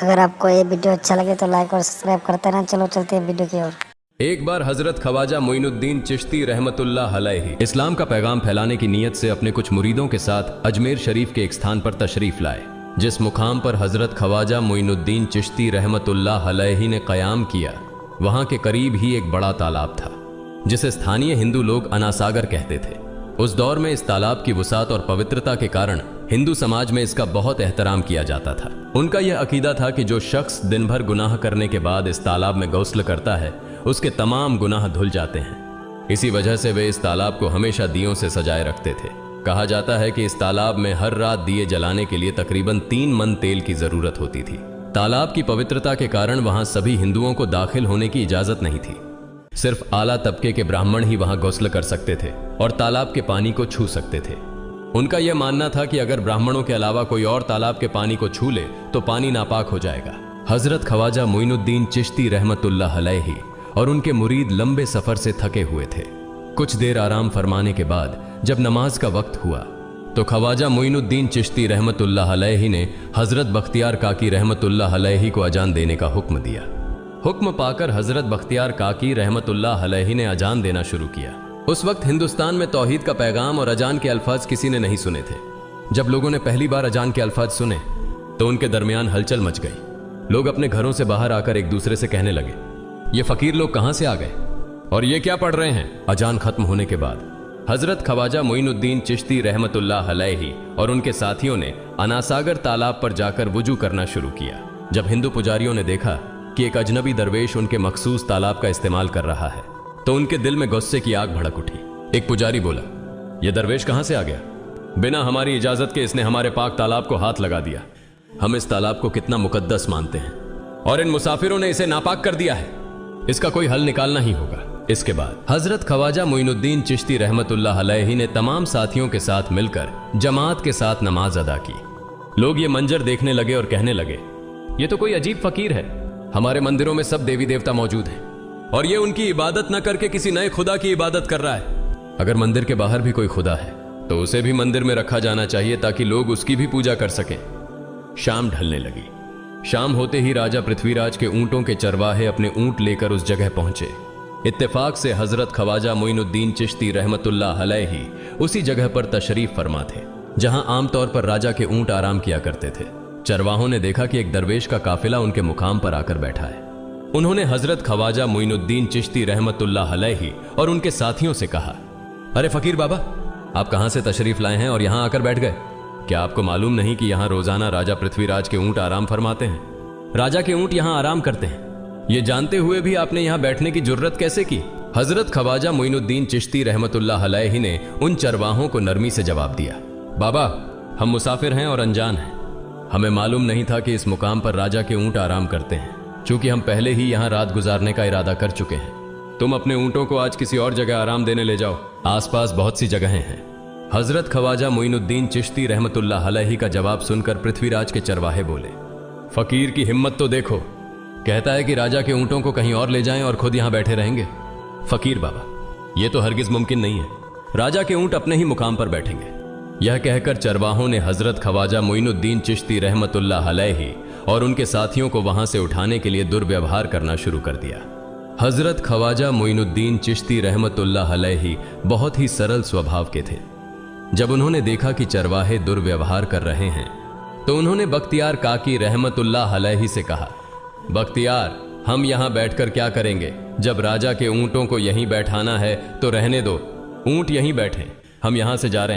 अगर आपको ये वीडियो अच्छा लगे तो लाइक और सब्सक्राइब करते रहना। चलो चलते हैं वीडियो की ओर। एक बार हजरत ख्वाजा मोइनुद्दीन चिश्ती रहमतुल्लाह अलैहि इस्लाम का पैगाम फैलाने की नीयत से अपने कुछ मुरीदों के साथ अजमेर शरीफ के एक स्थान पर तशरीफ लाए। जिस मुकाम पर हजरत ख्वाजा मोइनुद्दीन चिश्ती रहमतुल्लाह अलैहि ने क़याम किया, वहां के करीब ही एक बड़ा तालाब था जिसे स्थानीय हिंदू लोग अनासागर कहते थे। उस दौर में इस तालाब की वुसात और पवित्रता के कारण हिंदू समाज में इसका बहुत एहतराम किया जाता था। उनका यह अकीदा था कि जो शख्स दिन भर गुनाह करने के बाद इस तालाब में गौस्ल करता है, उसके तमाम गुनाह धुल जाते हैं। इसी वजह से वे इस तालाब को हमेशा दियों से सजाए रखते थे। कहा जाता है कि इस तालाब में हर रात दिए जलाने के लिए तकरीबन 3 मन तेल की जरूरत होती थी। तालाब की पवित्रता के कारण वहां सभी हिंदुओं को दाखिल होने की इजाजत नहीं थी। सिर्फ आला तबके के ब्राह्मण ही वहां गौस्ल कर सकते थे और तालाब के पानी को छू सकते थे। उनका यह मानना था कि अगर ब्राह्मणों के अलावा कोई और तालाब के पानी को छू ले तो पानी नापाक हो जाएगा। हजरत ख्वाजा मोइनुद्दीन चिश्ती रहमतुल्लाह अलैहि और उनके मुरीद लंबे सफर से थके हुए थे। कुछ देर आराम फरमाने के बाद जब नमाज का वक्त हुआ तो ख्वाजा मोइनुद्दीन चिश्ती रहमतुल्लाह अलैहि ने हजरत बख्तियार काकी रहमतुल्लाह अलैहि को अजान देने का हुक्म दिया। हुक्म पाकर हजरत बख्तियार काकी रहमतुल्लाह अलैहि ने अजान देना शुरू किया। उस वक्त हिंदुस्तान में तौहीद का पैगाम और अजान के अल्फाज किसी ने नहीं सुने थे। जब लोगों ने पहली बार अजान के अल्फाज सुने तो उनके दरमियान हलचल मच गई। लोग अपने घरों से बाहर आकर एक दूसरे से कहने लगे, ये फकीर लोग कहां से आ गए और ये क्या पढ़ रहे हैं। अजान खत्म होने के बाद हजरत ख्वाजा मोइनुद्दीन चिश्ती रहमतुल्लाह अलैहि और उनके साथियों ने अनासागर तालाब पर जाकर वुजू करना शुरू किया। जब हिंदू पुजारियों ने देखा कि एक अजनबी दरवेश उनके मखसूस तालाब का इस्तेमाल कर रहा है तो उनके दिल में गुस्से की आग भड़क उठी। एक पुजारी बोला, यह दरवेश कहां से आ गया? बिना हमारी इजाजत के इसने हमारे पाक तालाब को हाथ लगा दिया। हम इस तालाब को कितना मुकद्दस मानते हैं और इन मुसाफिरों ने इसे नापाक कर दिया है। इसका कोई हल निकालना ही होगा। इसके बाद हजरत ख्वाजा मोइनुद्दीन चिश्ती रहमतुल्लाह अलैहि ने तमाम साथियों के साथ मिलकर जमात के साथ नमाज अदा की। लोग ये मंजर देखने लगे और कहने लगे, ये तो कोई अजीब फकीर है। हमारे मंदिरों में सब देवी देवता मौजूद हैं और ये उनकी इबादत न करके किसी नए खुदा की इबादत कर रहा है। अगर मंदिर के बाहर भी कोई खुदा है तो उसे भी मंदिर में रखा जाना चाहिए ताकि लोग उसकी भी पूजा कर सकें। शाम ढलने लगी। शाम होते ही राजा पृथ्वीराज के ऊंटों के चरवाहे अपने ऊंट लेकर उस जगह पहुंचे। इत्तेफाक से हजरत ख्वाजा मोइनुद्दीन चिश्ती रहमतुल्लाह अलैहि उसी जगह पर तशरीफ फरमा थे जहां आमतौर पर राजा के ऊंट आराम किया करते थे। चरवाहों ने देखा कि एक दरवेश का काफिला उनके मुकाम पर आकर बैठा है। उन्होंने हजरत ख्वाजा मोइनुद्दीन चिश्ती रहमतुल्लाह अलैहि और उनके साथियों से कहा, अरे फकीर बाबा, आप कहां से तशरीफ लाए हैं और यहां आकर बैठ गए? क्या आपको मालूम नहीं कि यहां रोजाना राजा पृथ्वीराज के ऊंट आराम फरमाते हैं? राजा के ऊंट यहां आराम करते हैं। ये जानते हुए भी आपने यहां बैठने की जुर्रत कैसे की? हजरत ख्वाजा मोइनुद्दीन चिश्ती रहमतुल्लाह अलैहि ने उन चरवाहों को नरमी से जवाब दिया, बाबा, हम मुसाफिर हैं और अनजान हैं। हमें मालूम नहीं था कि इस मुकाम पर राजा के ऊंट आराम करते हैं। चूंकि हम पहले ही यहां रात गुजारने का इरादा कर चुके हैं, तुम अपने ऊंटों को आज किसी और जगह आराम देने ले जाओ। आसपास बहुत सी जगहें हैं। हजरत ख्वाजा मोइनुद्दीन चिश्ती रहमतुल्लाह अलैहि का जवाब सुनकर पृथ्वीराज के चरवाहे बोले, फकीर की हिम्मत तो देखो, कहता है कि राजा के ऊंटों को कहीं और ले जाएं और खुद यहां बैठे रहेंगे। फकीर बाबा, यह तो हरगिज मुमकिन नहीं है। राजा के ऊंट अपने ही मुकाम पर बैठेंगे। यह कहकर चरवाहों ने हजरत ख्वाजा मोइनुद्दीन चिश्ती रहमतुल्लाह अलैहि और उनके साथियों को वहां से उठाने के लिए दुर्व्यवहार करना शुरू कर दिया। हजरत ख्वाजा मोइनुद्दीन चिश्ती रहमतुल्लाह अलैहि बहुत ही सरल स्वभाव के थे। जब उन्होंने देखा कि चरवाहे दुर्व्यवहार कर रहे हैं तो उन्होंने बख्तियार काकी रहमतुल्लाह अलैहि से कहा, बख्तियार, हम यहां बैठकर क्या करेंगे? जब राजा के ऊंटों को यहीं बैठाना है तो रहने दो, ऊंट यहीं बैठे, हम यहां से जा रहे हैं।